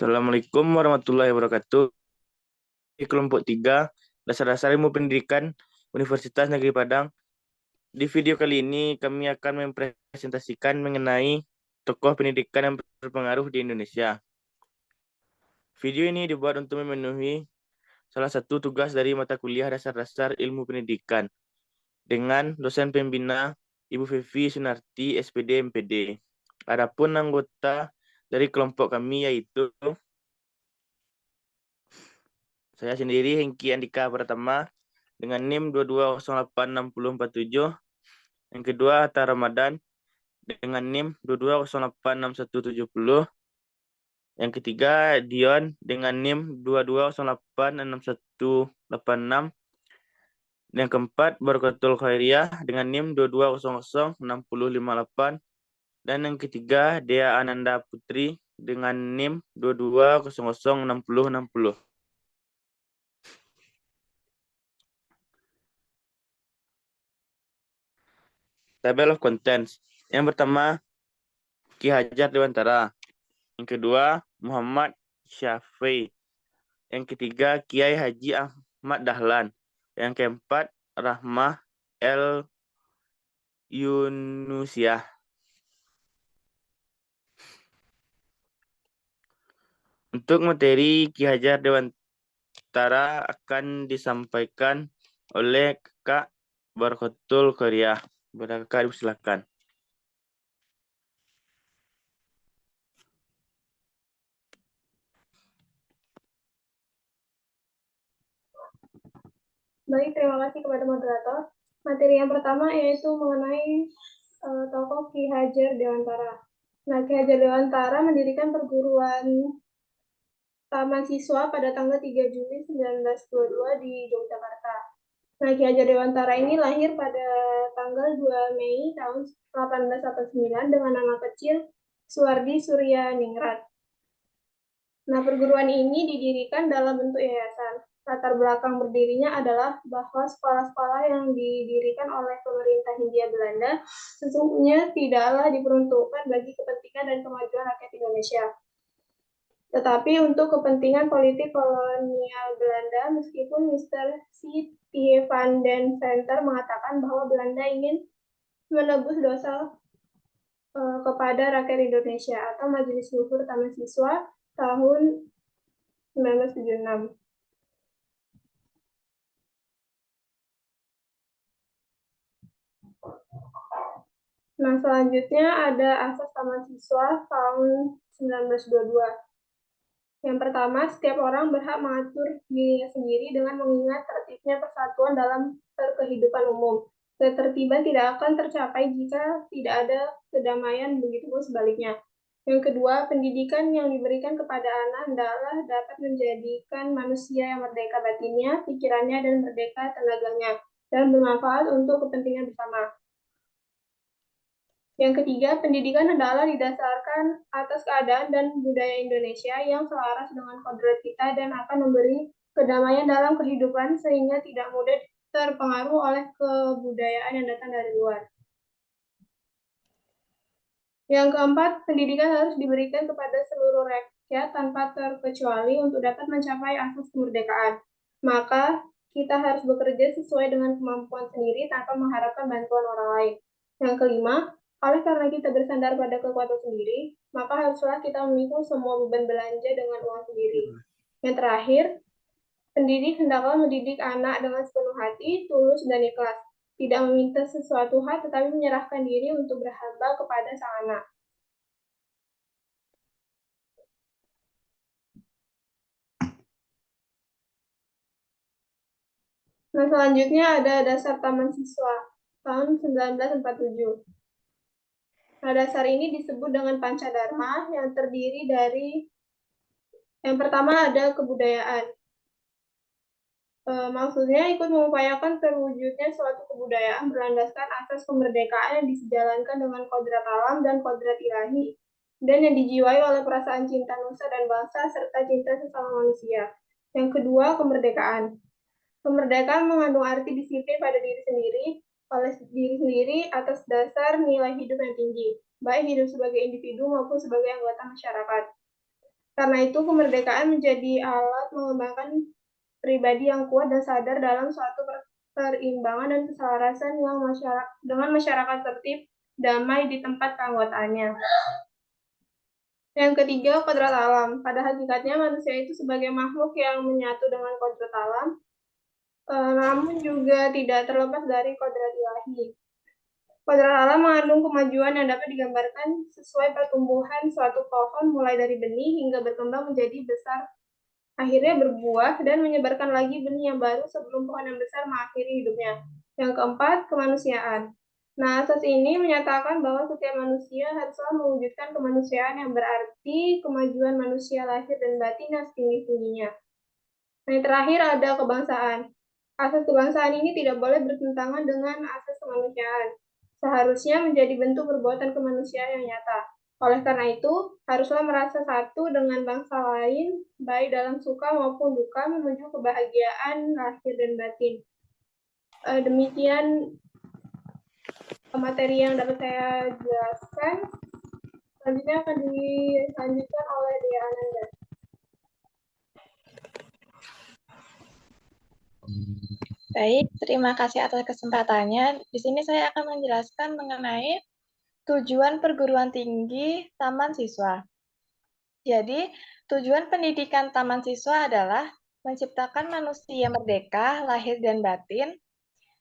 Assalamualaikum warahmatullahi wabarakatuh. Di kelompok 3, Dasar-dasar Ilmu Pendidikan Universitas Negeri Padang. Di video kali ini kami akan mempresentasikan mengenai tokoh pendidikan yang berpengaruh di Indonesia. Video ini dibuat untuk memenuhi salah satu tugas dari mata kuliah Dasar-dasar Ilmu Pendidikan dengan dosen pembina Ibu Fevi Sunarti, SPD MPD. Adapun anggota dari kelompok kami yaitu saya sendiri, Hengki Andika Pratama, dengan NIM 22086047. Yang kedua, Hatta Ramadan, dengan NIM 22086170. Yang ketiga, Dion, dengan NIM 22086186. Yang keempat, Barakatul Khairiyah, dengan NIM 22006058. Dan yang ketiga, Dea Ananda Putri, dengan NIM 22006060. Table of Contents. Yang pertama, Ki Hajar Dewantara. Yang kedua, Muhammad Syafi'i. Yang ketiga, Kiai Haji Ahmad Dahlan. Yang keempat, Rahmah El Yunusiah. Untuk materi Ki Hajar Dewantara akan disampaikan oleh Kak Barakatul Khairiyah. Kak, silakan. Baik, terima kasih kepada moderator. Materi yang pertama yaitu mengenai tokoh Ki Hajar Dewantara. Nah, Ki Hajar Dewantara mendirikan perguruan Taman Siswa pada tanggal 3 Juli 1922 di Yogyakarta. Nah, Ki Hajar Dewantara ini lahir pada tanggal 2 Mei tahun 1889 dengan nama kecil Suwardi Surya Ningrat. Nah, perguruan ini didirikan dalam bentuk yayasan. Latar belakang berdirinya adalah bahwa sekolah-sekolah yang didirikan oleh pemerintah Hindia Belanda sesungguhnya tidaklah diperuntukkan bagi kepentingan dan kemajuan rakyat Indonesia, tetapi untuk kepentingan politik kolonial Belanda, meskipun Mr. C. T. van den Venter mengatakan bahwa Belanda ingin menebus dosa kepada rakyat Indonesia atau Majelis Luhur Taman Siswa tahun 1976. Nah, selanjutnya ada asas Taman Siswa tahun 1922. Yang pertama, setiap orang berhak mengatur dirinya sendiri dengan mengingat tertibnya persatuan dalam kehidupan umum. Ketertiban tidak akan tercapai jika tidak ada kedamaian, begitupun sebaliknya. Yang kedua, pendidikan yang diberikan kepada anak hendaklah dapat menjadikan manusia yang merdeka batinnya, pikirannya, dan merdeka tenaganya, dan bermanfaat untuk kepentingan bersama. Yang ketiga, pendidikan hendaklah didasarkan atas keadaan dan budaya Indonesia yang selaras dengan kodrat kita dan akan memberi kedamaian dalam kehidupan sehingga tidak mudah terpengaruh oleh kebudayaan yang datang dari luar. Yang keempat, pendidikan harus diberikan kepada seluruh rakyat tanpa terkecuali untuk dapat mencapai asas kemerdekaan. Maka kita harus bekerja sesuai dengan kemampuan sendiri tanpa mengharapkan bantuan orang lain. Yang kelima, oleh karena kita bersandar pada kekuatan sendiri, maka haruslah kita memikul semua beban belanja dengan uang sendiri. Yang terakhir, pendidik hendaklah mendidik anak dengan sepenuh hati, tulus, dan ikhlas. Tidak meminta sesuatu hal, tetapi menyerahkan diri untuk berhamba kepada sang anak. Nah, selanjutnya ada dasar Taman Siswa tahun 1947. Nah, dasar ini disebut dengan Pancadharma yang terdiri dari yang pertama ada kebudayaan. Maksudnya ikut mengupayakan terwujudnya suatu kebudayaan berlandaskan asas kemerdekaan yang disejalankan dengan kodrat alam dan kodrat ilahi dan yang dijiwai oleh perasaan cinta nusa dan bangsa serta cinta sesama manusia. Yang kedua, kemerdekaan. Kemerdekaan mengandung arti disiplin pada diri sendiri, oleh diri sendiri atas dasar nilai hidup yang tinggi, baik hidup sebagai individu maupun sebagai anggota masyarakat. Karena itu, kemerdekaan menjadi alat mengembangkan pribadi yang kuat dan sadar dalam suatu perimbangan dan keselarasan yang dengan masyarakat tertib, damai di tempat keanggotaannya. Yang ketiga, kodrat alam. Pada hakikatnya, manusia itu sebagai makhluk yang menyatu dengan kodrat alam, namun juga tidak terlepas dari kodrat ilahi. Kodrat alam mengandung kemajuan yang dapat digambarkan sesuai pertumbuhan suatu pohon mulai dari benih hingga berkembang menjadi besar, akhirnya berbuah dan menyebarkan lagi benih yang baru sebelum pohon yang besar mengakhiri hidupnya. Yang keempat, kemanusiaan. Nah, asas ini menyatakan bahwa setiap manusia haruslah mewujudkan kemanusiaan yang berarti kemajuan manusia lahir dan batin yang setinggi-tingginya. Nah, yang terakhir ada kebangsaan. Asas kebangsaan ini tidak boleh bertentangan dengan asas kemanusiaan. Seharusnya menjadi bentuk perbuatan kemanusiaan yang nyata. Oleh karena itu, haruslah merasa satu dengan bangsa lain, baik dalam suka maupun duka, menuju kebahagiaan lahir dan batin. Demikian materi yang dapat saya jelaskan. Selanjutnya akan dilanjutkan oleh Dea Ananda. Baik, terima kasih atas kesempatannya. Di sini saya akan menjelaskan mengenai tujuan perguruan tinggi Taman Siswa. Jadi, tujuan pendidikan Taman Siswa adalah menciptakan manusia merdeka, lahir dan batin,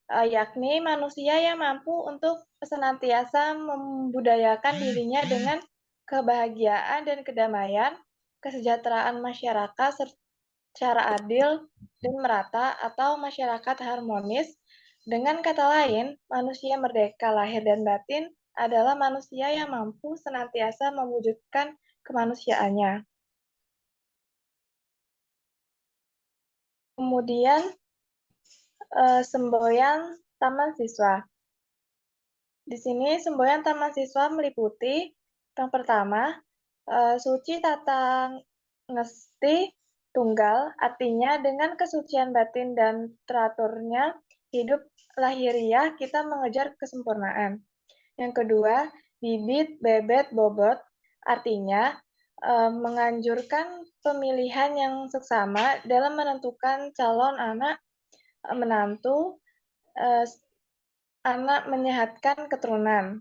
yakni manusia yang mampu untuk senantiasa membudayakan dirinya dengan kebahagiaan dan kedamaian, kesejahteraan masyarakat secara adil dan merata atau masyarakat harmonis. Dengan kata lain, manusia merdeka lahir dan batin adalah manusia yang mampu senantiasa mewujudkan kemanusiaannya. Kemudian, semboyan Taman Siswa. Di sini semboyan Taman Siswa meliputi yang pertama, suci tata ngesti tunggal, artinya dengan kesucian batin dan teraturnya hidup lahiriah kita mengejar kesempurnaan. Yang kedua, bibit, bebet, bobot, artinya menganjurkan pemilihan yang seksama dalam menentukan calon anak, menantu, anak menyehatkan keturunan.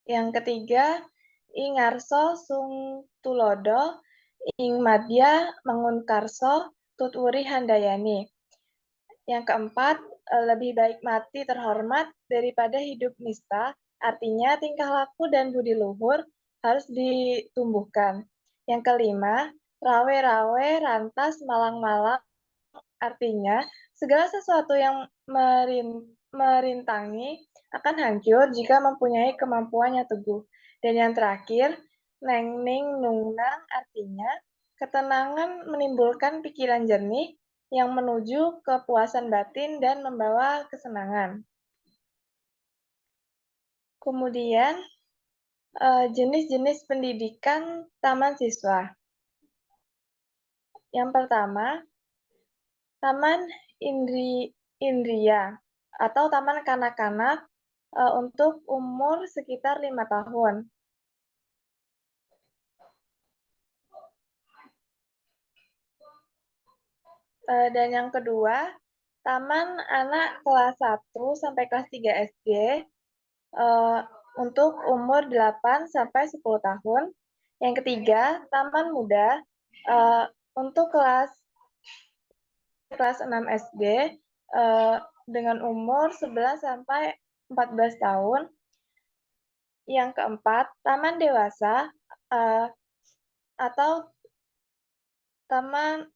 Yang ketiga, ing ngarso sung tulodo, ing madya mangunkarso tuturi handayani. Yang keempat, lebih baik mati terhormat daripada hidup nista, artinya tingkah laku dan budi luhur harus ditumbuhkan. Yang kelima, rawe-rawe rantas malang-malang, artinya segala sesuatu yang merintangi akan hancur jika mempunyai kemampuan yang teguh. Dan yang terakhir, neng-ning nungnang, artinya ketenangan menimbulkan pikiran jernih yang menuju kepuasan batin dan membawa kesenangan. Kemudian, jenis-jenis pendidikan taman siswa. Yang pertama, taman indria atau taman kanak-kanak untuk umur sekitar 5 tahun. Dan yang kedua, taman anak kelas 1 sampai kelas 3 SD untuk umur 8 sampai 10 tahun. Yang ketiga, taman muda untuk kelas 6 SD dengan umur 11 sampai 14 tahun. Yang keempat, taman dewasa atau taman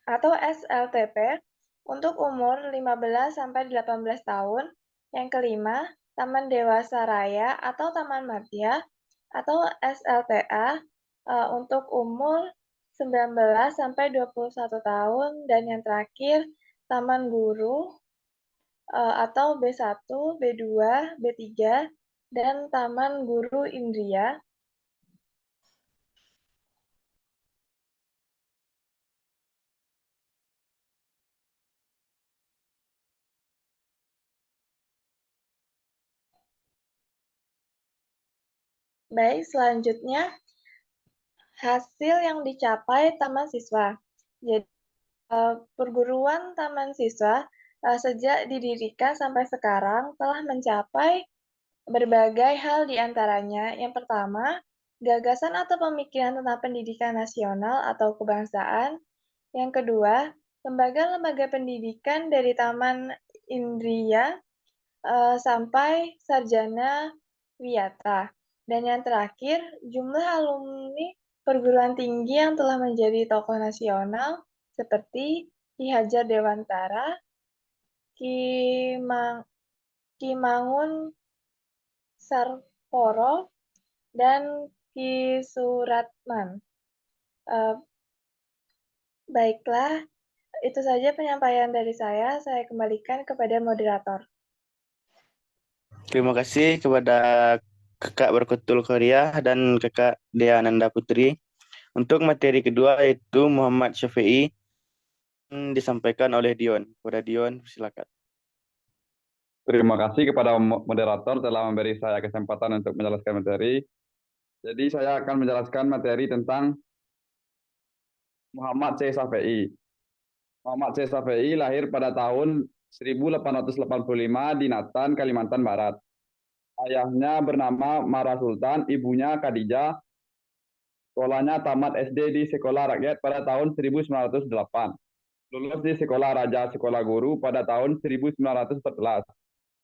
atau SLTP untuk umur 15 sampai 18 tahun. Yang kelima, taman dewasa raya atau taman madya atau SLTA untuk umur 19 sampai 21 tahun. Dan yang terakhir, taman guru atau B1, B2, B3 dan taman guru indria. Baik, selanjutnya hasil yang dicapai taman siswa. Jadi, perguruan taman siswa sejak didirikan sampai sekarang telah mencapai berbagai hal di antaranya. Yang pertama, gagasan atau pemikiran tentang pendidikan nasional atau kebangsaan. Yang kedua, lembaga-lembaga pendidikan dari Taman Indria sampai sarjana wiyata. Dan yang terakhir, jumlah alumni perguruan tinggi yang telah menjadi tokoh nasional seperti Ki Hajar Dewantara, Ki, Ki Mangun Sarporo, dan Ki Suratman. Baiklah, itu saja penyampaian dari saya. Saya kembalikan kepada moderator. Terima kasih kepada Kakak Berkutul Korea dan Kakak Dea Nanda Putri. Untuk materi kedua yaitu Muhammad Syafi'i disampaikan oleh Dion. Kepada Dion, silakan. Terima kasih kepada moderator telah memberi saya kesempatan untuk menjelaskan materi. Jadi saya akan menjelaskan materi tentang Muhammad C. Syafi'i. Muhammad C. Syafi'i lahir pada tahun 1885 di Natan, Kalimantan Barat. Ayahnya bernama Mara Sultan, ibunya Khadijah. Sekolahnya tamat SD di Sekolah Rakyat pada tahun 1908. Lulus di Sekolah Raja Sekolah Guru pada tahun 1914.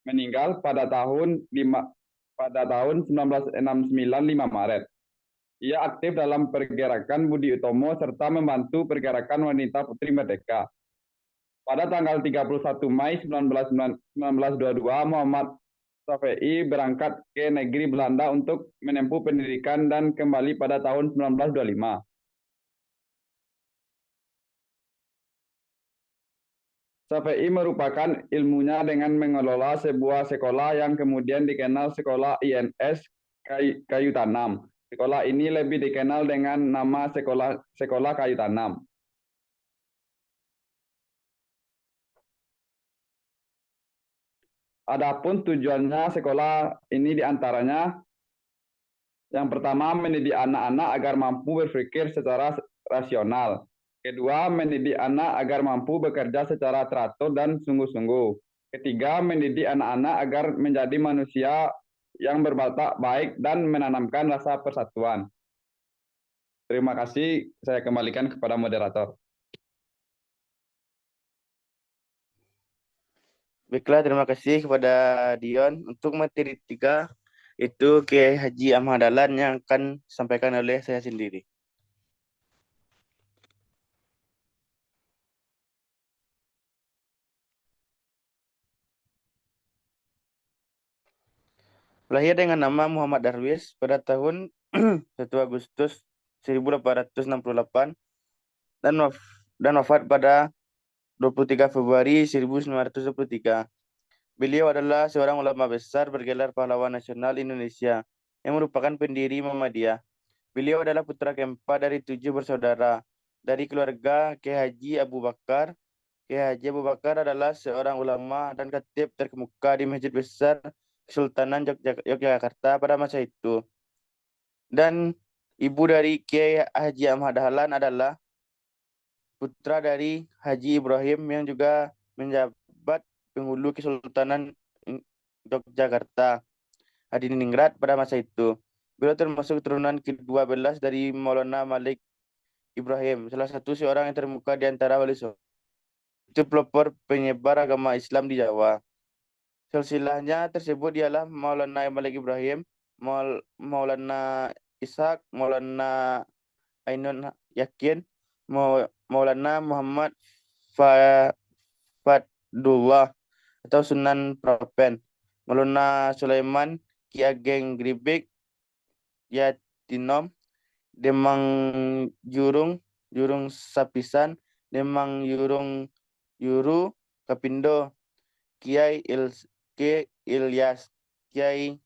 Meninggal pada tahun 1969 5 Maret. Ia aktif dalam pergerakan Budi Utomo serta membantu pergerakan wanita putri merdeka. Pada tanggal 31 Mei 1922, Muhammad Syafi'i berangkat ke negeri Belanda untuk menempuh pendidikan dan kembali pada tahun 1925. Syafi'i merupakan ilmunya dengan mengelola sebuah sekolah yang kemudian dikenal Sekolah INS Kayu Tanam. Sekolah ini lebih dikenal dengan nama Sekolah Kayu Tanam. Adapun tujuannya sekolah ini diantaranya yang pertama mendidik anak-anak agar mampu berpikir secara rasional. Kedua, mendidik anak agar mampu bekerja secara teratur dan sungguh-sungguh. Ketiga, mendidik anak-anak agar menjadi manusia yang berwatak baik dan menanamkan rasa persatuan. Terima kasih, saya kembalikan kepada moderator. Baiklah, terima kasih kepada Dion. Untuk materi 3, itu Kiai Haji Ahmad Dahlan yang akan disampaikan oleh saya sendiri. Lahir dengan nama Muhammad Darwis pada tahun 1 Agustus 1868 dan wafat pada 23 Februari 1923. Beliau adalah seorang ulama besar bergelar pahlawan nasional Indonesia yang merupakan pendiri Muhammadiyah. Beliau adalah putra keempat dari 7 bersaudara dari keluarga Kiai Haji Abu Bakar. Kiai Haji Abu Bakar adalah seorang ulama dan khatib terkemuka di Masjid Besar Kesultanan Yogyakarta pada masa itu. Dan ibu dari Kiai Haji Ahmad Dahlan adalah putra dari Haji Ibrahim yang juga menjabat penghulu Kesultanan Yogyakarta, Hadiningrat pada masa itu. Beliau termasuk keturunan ke-12 dari Maulana Malik Ibrahim, salah satu seorang yang terkemuka di antara wali songo. Itu pelopor penyebar agama Islam di Jawa. Silsilahnya tersebut ialah Maulana Malik Ibrahim, Maulana Ishak, Maulana Ainun Yakin, Maulana Muhammad Fadullah atau Sunan Propen, Maulana Sulaiman Ki Ageng Gribik, Yatinom, Demang Jurung Sapisan, Demang Yuru Kapindo, Kiai Ilyas, Kiai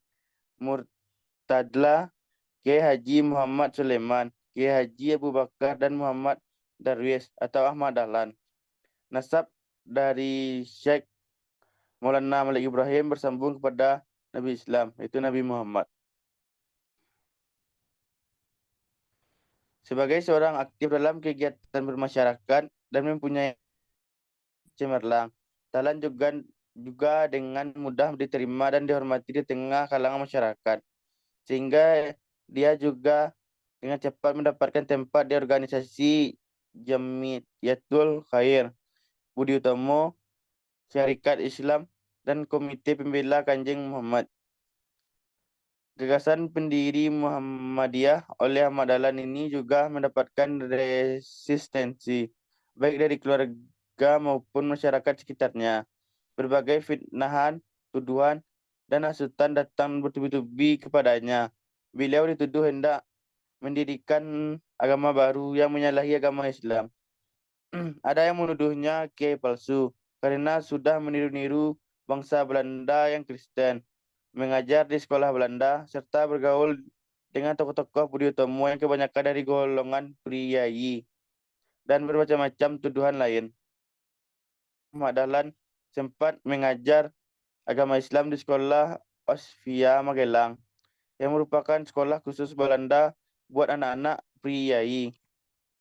Murtadla, Kiai Haji Muhammad Sulaiman, Kiai Haji Abu Bakar, dan Muhammad Darwis atau Ahmad Dahlan. Nasab dari Syekh Maulana Malik Ibrahim bersambung kepada Nabi Islam, yaitu Nabi Muhammad. Sebagai seorang aktif dalam kegiatan bermasyarakat dan mempunyai cemerlang, Dahlan juga dengan mudah diterima dan dihormati di tengah kalangan masyarakat, sehingga dia juga dengan cepat mendapatkan tempat di organisasi Jamiyatul Khair, Budi Utomo, Syarikat Islam, dan Komite Pembela Kanjeng Muhammad. Gagasan pendiri Muhammadiyah oleh Ahmad Dahlan ini juga mendapatkan resistensi, baik dari keluarga maupun masyarakat sekitarnya. Berbagai fitnahan, tuduhan, dan hasutan datang bertubi-tubi kepadanya. Beliau dituduh hendak mendirikan agama baru yang menyalahi agama Islam. Ada yang menuduhnya kiai palsu karena sudah meniru-niru bangsa Belanda yang Kristen, mengajar di sekolah Belanda, serta bergaul dengan tokoh-tokoh Budi Utomo yang kebanyakan dari golongan priayi, dan bermacam-macam tuduhan lain. Ahmad Dahlan sempat mengajar agama Islam di sekolah Osvia Magelang, yang merupakan sekolah khusus Belanda buat anak-anak priayi.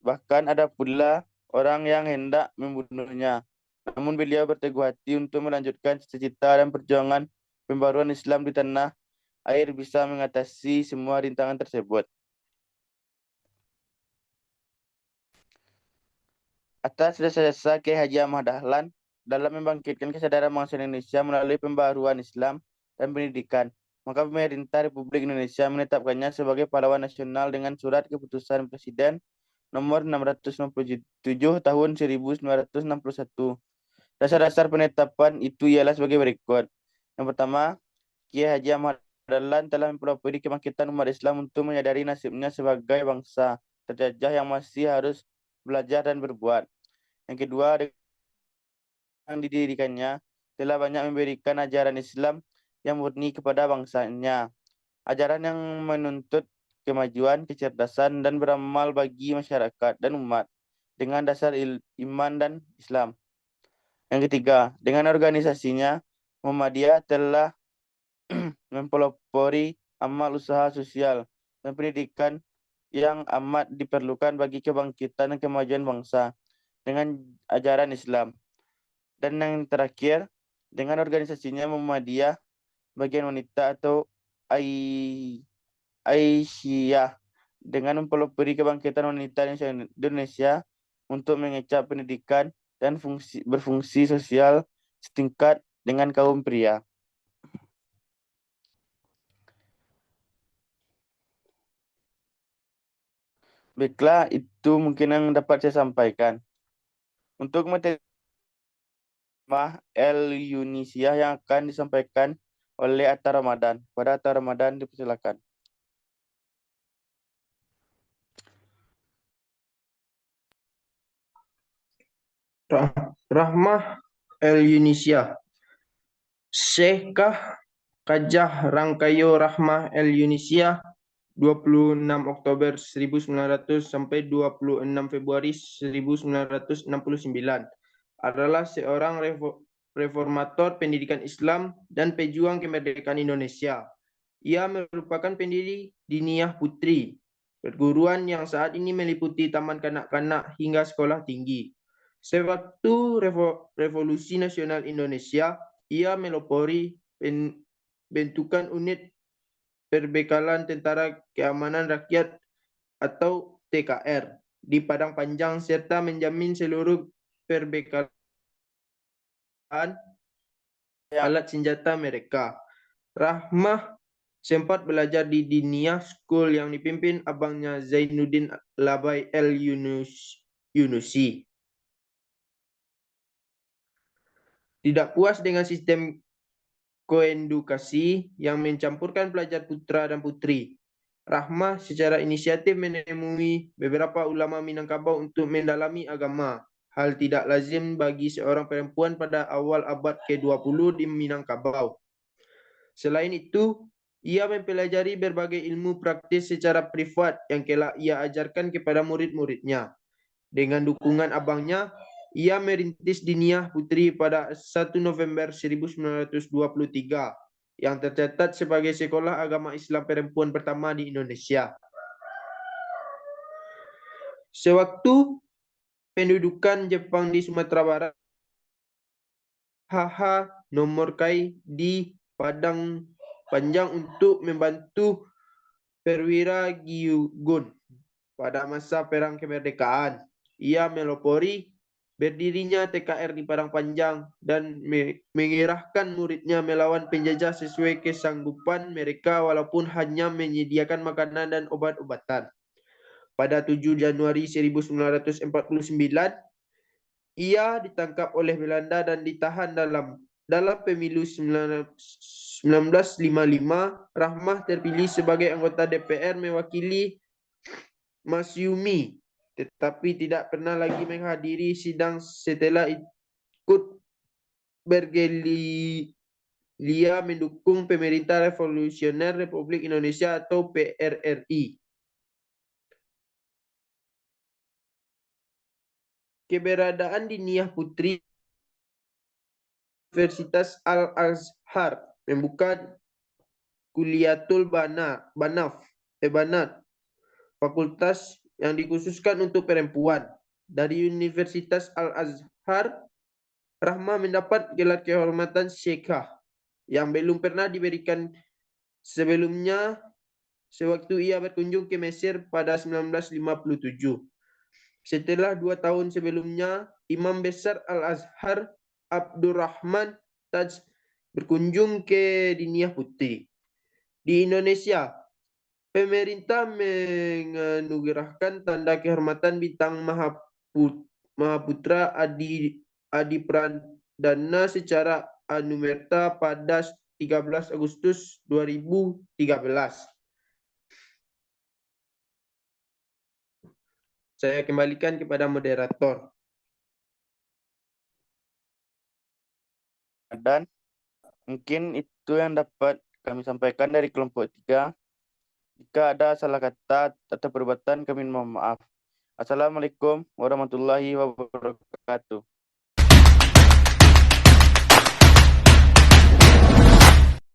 Bahkan ada pula orang yang hendak membunuhnya. Namun beliau berteguh hati untuk melanjutkan cita-cita dan perjuangan pembaruan Islam di tanah air bisa mengatasi semua rintangan tersebut. Atas jasa-jasa Kiai Haji Ahmad Dahlan dalam membangkitkan kesadaran bangsa Indonesia melalui pembaruan Islam dan pendidikan, maka pemerintah Republik Indonesia menetapkannya sebagai pahlawan nasional dengan surat keputusan Presiden nomor 667 tahun 1961. Dasar-dasar penetapan itu ialah sebagai berikut. Yang pertama, Kiai Haji Ahmad Dahlan telah mempelopori kebangkitan umat Islam untuk menyadari nasibnya sebagai bangsa terjajah yang masih harus belajar dan berbuat. Yang kedua, dengan didirikannya telah banyak memberikan ajaran Islam yang murni kepada bangsanya. Ajaran yang menuntut kemajuan, kecerdasan, dan beramal bagi masyarakat dan umat dengan dasar iman dan Islam. Yang ketiga, dengan organisasinya, Muhammadiyah telah mempelopori amal usaha sosial dan pendidikan yang amat diperlukan bagi kebangkitan dan kemajuan bangsa dengan ajaran Islam. Dan yang terakhir, dengan organisasinya Muhammadiyah bagian wanita atau Aisyah dengan mempelopori kebangkitan wanita Indonesia untuk mengecap pendidikan dan berfungsi sosial setingkat dengan kaum pria. Baiklah, itu mungkin yang dapat saya sampaikan. Untuk materi El Yunisia yang akan disampaikan oleh Atta Ramadan. Pada Atta Ramadan dipersilakan. Rahmah El Yunisia. Syekhah Kajah Rangkayo Rahmah El Yunisia 26 Oktober 1900 sampai 26 Februari 1969 adalah seorang reformator pendidikan Islam dan pejuang kemerdekaan Indonesia. Ia merupakan pendiri Diniyah Putri, perguruan yang saat ini meliputi taman kanak-kanak hingga sekolah tinggi. Sewaktu Revolusi Nasional Indonesia, ia melopori bentukan unit perbekalan Tentara Keamanan Rakyat atau TKR di Padang Panjang serta menjamin seluruh perbekalan alat senjata mereka. Rahmah sempat belajar di Diniyah School yang dipimpin abangnya Zainuddin Labai El Yunusi. Tidak puas dengan sistem koedukasi yang mencampurkan pelajar putra dan putri, Rahmah secara inisiatif menemui beberapa ulama Minangkabau untuk mendalami agama, hal tidak lazim bagi seorang perempuan pada awal abad ke-20 di Minangkabau. Selain itu, ia mempelajari berbagai ilmu praktis secara privat yang kelak ia ajarkan kepada murid-muridnya. Dengan dukungan abangnya, ia merintis Diniyah Putri pada 1 November 1923 yang tercatat sebagai sekolah agama Islam perempuan pertama di Indonesia. Sewaktu pendudukan Jepang di Sumatera Barat, HH nomor Kai di Padang Panjang untuk membantu perwira Gyugun pada masa Perang Kemerdekaan. Ia melopori berdirinya TKR di Padang Panjang dan mengerahkan muridnya melawan penjajah sesuai kesanggupan mereka walaupun hanya menyediakan makanan dan obat-obatan. Pada 7 Januari 1949, ia ditangkap oleh Belanda dan ditahan dalam pemilu 1955. Rahmah terpilih sebagai anggota DPR mewakili Masyumi, tetapi tidak pernah lagi menghadiri sidang setelah ikut bergerilya mendukung Pemerintah Revolusioner Republik Indonesia atau PRRI. Keberadaan Diniyah Putri Universitas Al-Azhar membuka Kuliatul Banat, fakultas yang dikhususkan untuk perempuan. Dari Universitas Al-Azhar, Rahmah mendapat gelar kehormatan Syekhah yang belum pernah diberikan sebelumnya sewaktu ia berkunjung ke Mesir pada 1957. Setelah 2 tahun sebelumnya, Imam Besar Al-Azhar Abdurrahman Taj berkunjung ke Diniyah Putri. Di Indonesia, pemerintah menganugerahkan tanda kehormatan Bintang Mahaputra Adi Pradana secara anumerta pada 13 Agustus 2013. Saya kembalikan kepada moderator. Dan mungkin itu yang dapat kami sampaikan dari kelompok 3. Jika ada salah kata atau perbuatan, kami mohon maaf. Assalamualaikum warahmatullahi wabarakatuh.